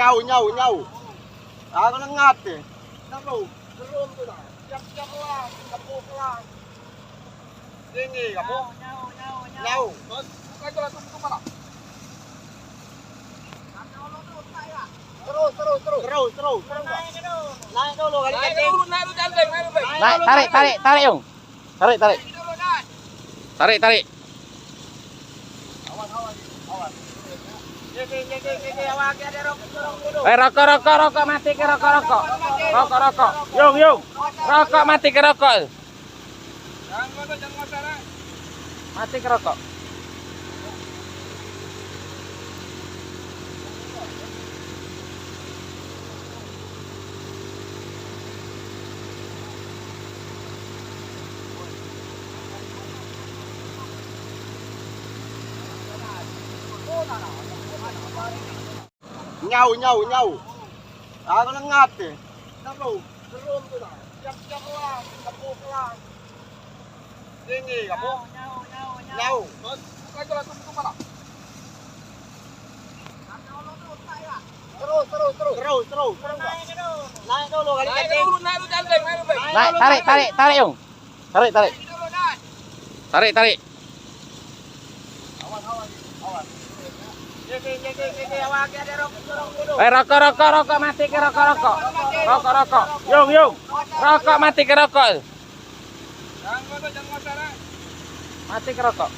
Nyaw. Ako lang ngate. Naro, naroon ko na. Yak lang, kapok lang. Ini, kapok. Nyaw. Buka ito lang, tumutuma na. Terus. Naik dulu kali kencing. Naik, tarik Yung. Tarik. Tarik. Awas. Gigi, awak ada rokok. Rokok mati ke rokok. Rokok. Yung. Rokok mati ke rokok. Jangan masalah. Mati ke rokok. Nyaw. Ako lang ngate. Naro, naroon ko na. Yak lang, kapok lang. Ini, kapok. Nyaw. Buka ito lang, tumutuma na. Terus. Naik dulu kali kencing. Naik, tarik Yung. Tarik. Awas. Gigi, awak ada rokok. Rokok mati ke rokok. Rokok. Yung. Rokok mati ke rokok. Jangan masalah. Mati ke rokok.